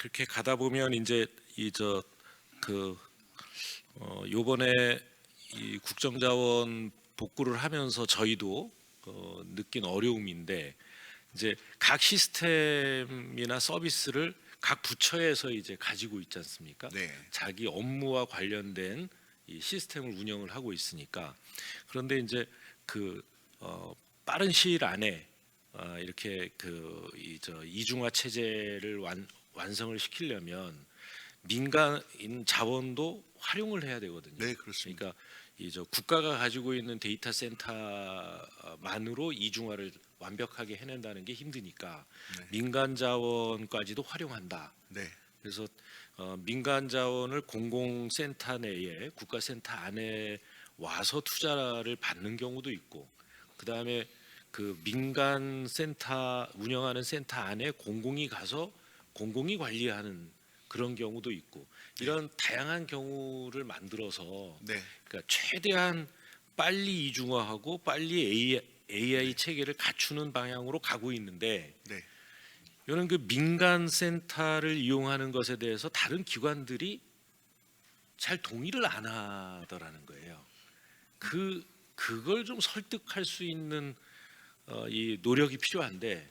그렇게 가다 보면 이제 이 저 그 요번에 이 국정자원 복구를 하면서 저희도 느낀 어려움인데, 이제 각 시스템이나 서비스를 각 부처에서 이제 가지고 있지 않습니까? 네. 자기 업무와 관련된 이 시스템을 운영을 하고 있으니까. 그런데 이제 그 빠른 시일 안에 이렇게 이중화 체제를 완성을 시키려면 민간인 자원도 활용을 해야 되거든요. 네, 그렇습니다. 그러니까 국가가 가지고 있는 데이터 센터만으로 이중화를 완벽하게 해낸다는 게 힘드니까 네. 민간 자원까지도 활용한다. 네. 그래서 민간 자원을 공공센터 내에, 국가센터 안에 와서 투자를 받는 경우도 있고, 그 다음에 그 민간 센터 운영하는 센터 안에 공공이 가서 공공이 관리하는 그런 경우도 있고, 이런 다양한 경우를 만들어서, 네. 그러니까 최대한 빨리 이중화하고 빨리 AI 체계를 갖추는 방향으로 가고 있는데, 네. 이런 그 민간 센터를 이용하는 것에 대해서 다른 기관들이 잘 동의를 안 하더라는 거예요. 그걸 좀 설득할 수 있는 이 노력이 필요한데,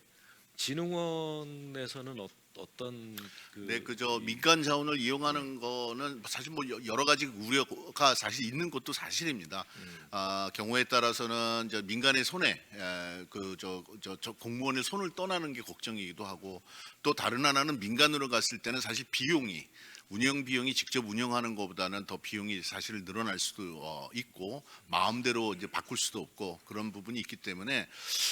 진흥원에서는 어떤 네, 그저 민간 자원을 이용하는 거는 사실 뭐 여러 가지 우려가 사실 있는 것도 사실입니다. 경우에 따라서는 저 민간의 손에 저 공무원의 손을 떠나는 게 걱정이기도 하고, 또 다른 하나는 민간으로 갔을 때는 사실 비용이 운영 비용이 직접 운영하는 것보다는 더 비용이 사실 늘어날 수도 있고, 마음대로 이제 바꿀 수도 없고, 그런 부분이 있기 때문에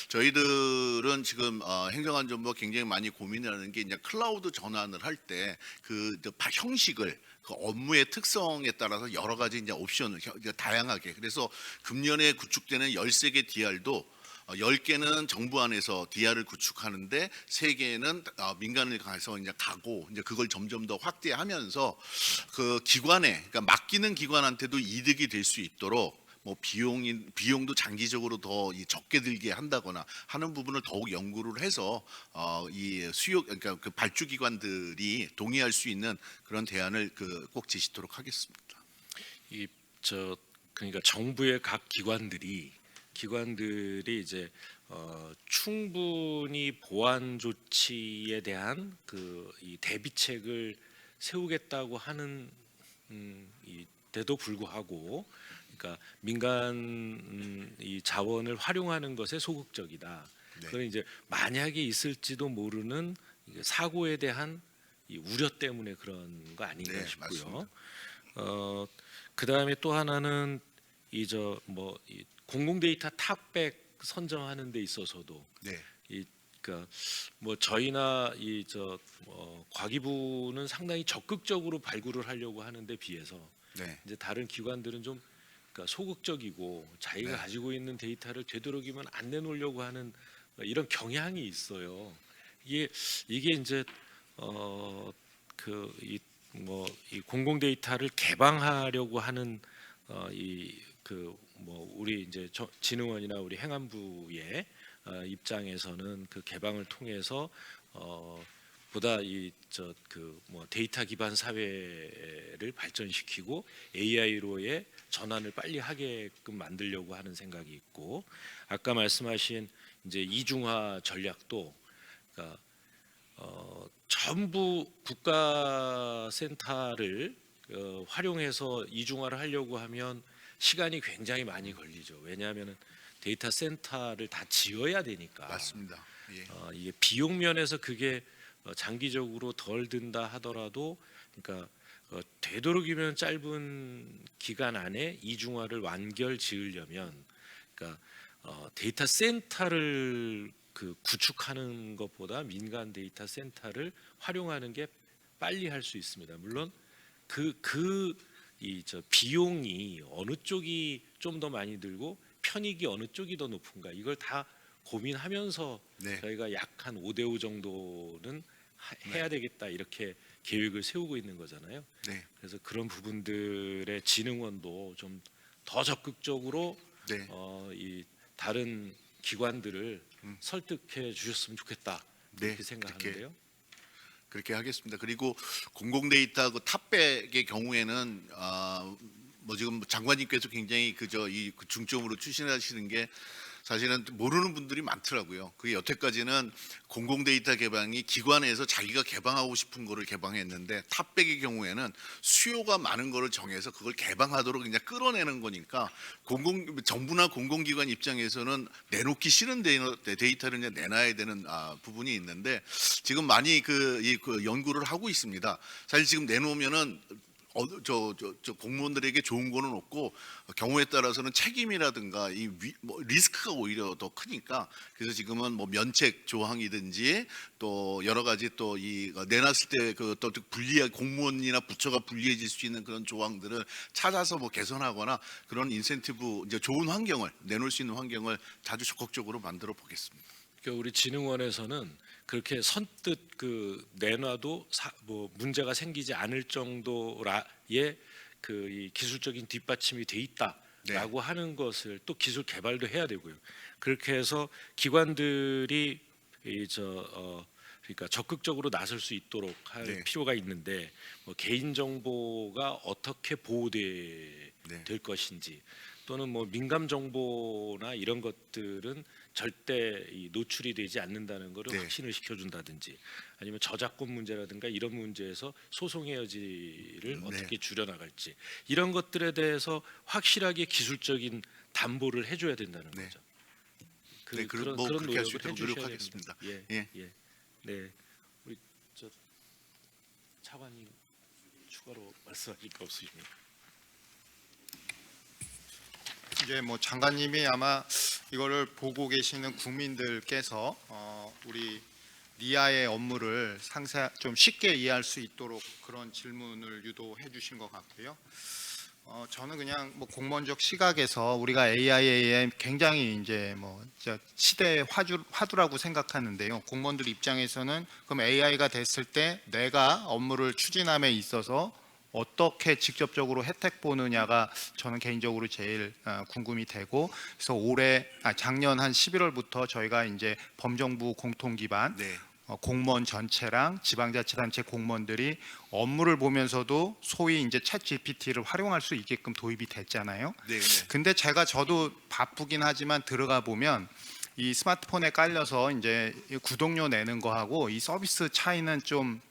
저희들은 지금 행정안전부가 굉장히 많이 고민하는 게, 이제 클라우드 전환을 할 때 그 형식을 그 업무의 특성에 따라서 여러 가지 이제 옵션을 다양하게, 그래서 금년에 구축되는 13개 DR도 10개는 정부 안에서 DR을 구축하는데 3개는 민간을 가서 이제 가고, 이제 그걸 점점 더 확대하면서 그 기관에, 그러니까 맡기는 기관한테도 이득이 될 수 있도록 뭐 비용도 장기적으로 더 적게 들게 한다거나 하는 부분을 더욱 연구를 해서 이 수요, 그러니까 그 발주 기관들이 동의할 수 있는 그런 대안을 꼭 제시토록 하겠습니다. 그러니까 정부의 각 기관들이 이제 충분히 보안 조치에 대한 이 대비책을 세우겠다고 하는 데도 불구하고, 그러니까 민간 이 자원을 활용하는 것에 소극적이다. 네. 그건 이제 만약에 있을지도 모르는 사고에 대한 이 우려 때문에 그런 거 아닌가 네, 싶고요. 맞습니다. 그 다음에 또 하나는 이 공공 데이터 탑백 선정하는 데 있어서도 네. 그러니까 뭐 저희나 과기부는 상당히 적극적으로 발굴을 하려고 하는데 비해서, 네. 이제 다른 기관들은 좀 그러니까 소극적이고 자기가 네. 가지고 있는 데이터를 되도록이면 안 내놓으려고 하는 이런 경향이 있어요. 이게 이제 이 공공 데이터를 개방하려고 하는 우리 이제 진흥원이나 우리 행안부의 입장에서는 그 개방을 통해서 보다 데이터 기반 사회를 발전시키고 AI로의 전환을 빨리 하게끔 만들려고 하는 생각이 있고, 아까 말씀하신 이제 이중화 전략도, 그러니까 전부 국가 센터를 활용해서 이중화를 하려고 하면 시간이 굉장히 많이 걸리죠. 왜냐하면 데이터 센터를 다 지어야 되니까. 맞습니다. 예. 이게 비용 면에서 그게 장기적으로 덜 든다 하더라도, 그러니까 되도록이면 짧은 기간 안에 이중화를 완결 지으려면, 그러니까 데이터 센터를 구축하는 것보다 민간 데이터 센터를 활용하는 게 빨리 할 수 있습니다. 물론 비용이 어느 쪽이 좀 더 많이 들고 편익이 어느 쪽이 더 높은가, 이걸 다 고민하면서 네. 저희가 약 한 5대5 정도는 해야 되겠다, 이렇게 계획을 세우고 있는 거잖아요. 네. 그래서 그런 부분들의 진흥원도 좀 더 적극적으로 네. 이 다른 기관들을 설득해 주셨으면 좋겠다, 네. 그렇게 생각하는데요. 그렇게 하겠습니다. 그리고 공공 데이터 그 탑백의 경우에는 뭐 지금 장관님께서 굉장히 그 중점으로 추진하시는 게 사실은 모르는 분들이 많더라고요. 그게 여태까지는 공공 데이터 개방이 기관에서 자기가 개방하고 싶은 거를 개방했는데 탑백의 경우에는 수요가 많은 거를 정해서 그걸 개방하도록 그냥 끌어내는 거니까 정부나 공공기관 입장에서는 내놓기 싫은 데이터를 이제 내놔야 되는 부분이 있는데 지금 많이 그 연구를 하고 있습니다. 사실 지금 내놓으면은 저 공무원들에게 좋은 거는 없고 경우에 따라서는 책임이라든가 뭐 리스크가 오히려 더 크니까 그래서 지금은 뭐 면책 조항이든지 또 여러 가지 또 내놨을 때 또 공무원이나 부처가 불리해질 수 있는 그런 조항들을 찾아서 뭐 개선하거나 그런 인센티브 이제 좋은 환경을 내놓을 수 있는 환경을 자주 적극적으로 만들어 보겠습니다. 그러니까 우리 진흥원에서는 그렇게 선뜻 내놔도 뭐 문제가 생기지 않을 정도의 이 기술적인 뒷받침이 돼 있다라고 하는 것을 또 기술 개발도 해야 되고요. 그렇게 해서 기관들이 그러니까 적극적으로 나설 수 있도록 할 필요가 있는데 뭐 개인 정보가 어떻게 될 것인지 또는 뭐 민감 정보나 이런 것들은 절대 노출이 되지 않는다는 것을 확신을 시켜준다든지 아니면 저작권 문제라든가 이런 문제에서 소송의 여지를 어떻게 줄여나갈지 이런 것들에 대해서 확실하게 기술적인 담보를 해줘야 된다는 거죠. 그런 노력을 해주셔야 됩니다. 네, 우리 차관님 추가로 말씀하실 거 없으십니까? 이제 뭐 장관님이 아마 이거를 보고 계시는 국민들께서 우리 니아의 업무를 좀 쉽게 이해할 수 있도록 그런 질문을 유도해 주신 것 같고요. 저는 그냥 뭐 공무원적 시각에서 우리가 AI에 굉장히 이제 뭐 시대의 화두라고 생각하는데요. 공무원들 입장에서는 그럼 AI가 됐을 때 내가 업무를 추진함에 있어서 어떻게 직접적으로 혜택 보느냐가 저는 개인적으로 제일 궁금이 되고 그래서 작년 한 11월부터 저희가 이제 범정부 공통 기반 공무원 전체랑 지방자치단체 공무원들이 업무를 보면서도 소위 이제 챗 GPT를 활용할 수 있게끔 도입이 됐잖아요. 근데 저도 바쁘긴 하지만 들어가 보면 이 스마트폰에 깔려서 이제 구독료 내는 거하고 이 서비스 차이는 좀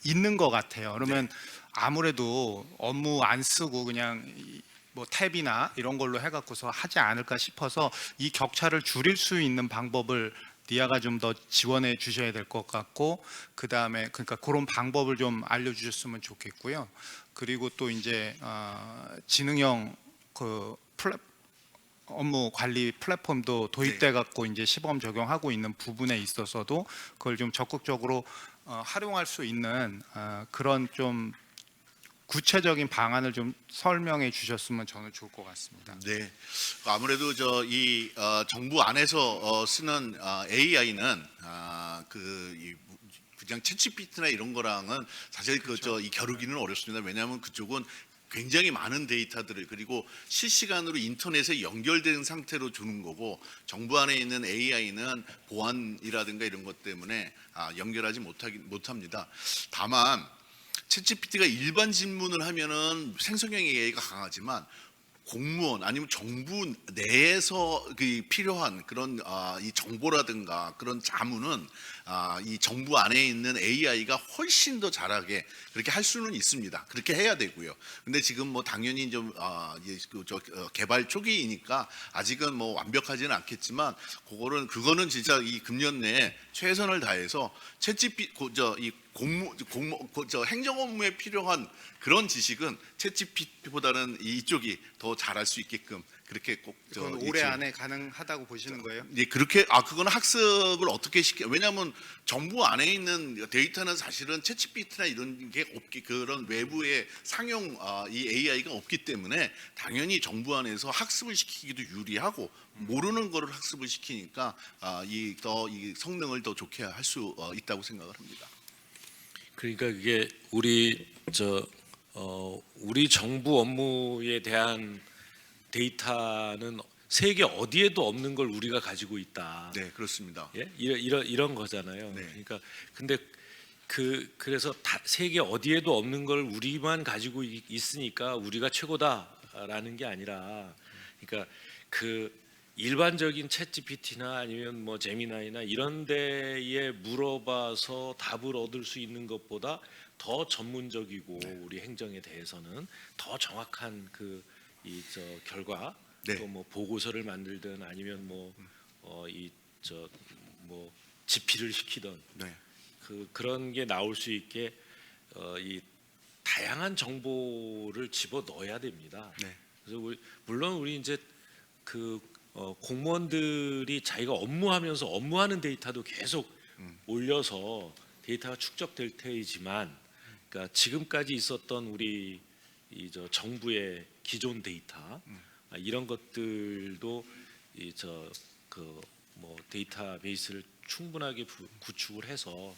있는 것 같아요. 그러면 아무래도 업무 안 쓰고 그냥 뭐 탭이나 이런 걸로 해갖고서 하지 않을까 싶어서 이 격차를 줄일 수 있는 방법을 니아가 좀 더 지원해 주셔야 될 것 같고 그 다음에 그러니까 그런 방법을 좀 알려주셨으면 좋겠고요. 그리고 또 이제 지능형 업무 관리 플랫폼도 도입돼 갖고 이제 시범 적용하고 있는 부분에 있어서도 그걸 좀 적극적으로 활용할 수 있는 그런 좀 구체적인 방안을 좀 설명해 주셨으면 저는 좋을 것 같습니다. 네, 아무래도 정부 안에서 쓰는 AI는 그냥 챗GPT나 이런 거랑은 사실 이 겨루기는 어렵습니다. 왜냐하면 그쪽은 굉장히 많은 데이터들을 그리고 실시간으로 인터넷에 연결된 상태로 주는 거고 정부 안에 있는 AI는 보안이라든가 이런 것 때문에 연결하지 못합니다. 다만 챗GPT가 일반 질문을 하면은 생성형 AI가 강하지만 공무원 아니면 정부 내에서 필요한 그런 이 정보라든가 그런 자문은 이 정부 안에 있는 AI가 훨씬 더 잘하게 그렇게 할 수는 있습니다. 그렇게 해야 되고요. 근데 지금 뭐 당연히 좀 개발 초기이니까 아직은 뭐 완벽하지는 않겠지만 그거는 진짜 이 금년 내에 최선을 다해서 행정 업무에 필요한 그런 지식은 챗GPT보다는 이쪽이 더 잘할 수 있게끔 그렇게 꼭 그건 올해 안에 가능하다고 보시는 거예요? 네, 그렇게 그거는 학습을 어떻게 왜냐하면 정부 안에 있는 데이터는 사실은 챗GPT나 이런 게 그런 외부의 상용 이 AI가 없기 때문에 당연히 정부 안에서 학습을 시키기도 유리하고 모르는 거를 학습을 시키니까 이 성능을 더 좋게 할 수 있다고 생각을 합니다. 그러니까 그게 우리 정부 업무에 대한 데이터는 세계 어디에도 없는 걸 우리가 가지고 있다. 네, 그렇습니다. 예? 이런 거잖아요. 네. 그러니까 근데 그래서 세계 어디에도 없는 걸 우리만 가지고 있으니까 우리가 최고다라는 게 아니라, 그러니까 그 일반적인 챗GPT나 아니면 뭐 제미나이나 이런 데에 물어봐서 답을 얻을 수 있는 것보다 더 전문적이고 우리 행정에 대해서는 더 정확한 결과, 네. 또 뭐 보고서를 만들든 아니면 뭐 집필을 시키든 네. 그런 게 나올 수 있게 이 다양한 정보를 집어 넣어야 됩니다. 네. 그래서 물론 우리 이제 공무원들이 자기가 업무하면서 업무하는 데이터도 계속 올려서 데이터가 축적될 테이지만, 그러니까 지금까지 있었던 우리 정부의 기존 데이터, 이런 것들도 데이터베이스를 충분하게 구축을 해서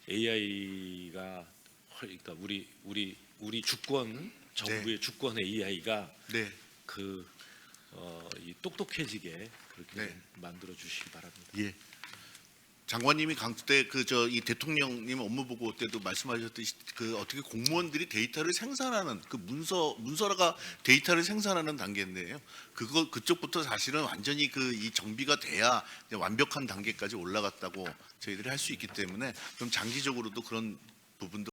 AI가 그러니까 우리 주권 정부의 주권 AI가 네. 이 똑똑해지게 그렇게 네. 만들어 주시기 바랍니다. 예. 장관님이 강조 때 이 대통령님 업무 보고 때도 말씀하셨듯이 어떻게 공무원들이 데이터를 생산하는 문서가 데이터를 생산하는 단계인데요. 그쪽부터 사실은 완전히 이 정비가 돼야 이제 완벽한 단계까지 올라갔다고 저희들이 할 수 있기 때문에 좀 장기적으로도 그런 부분도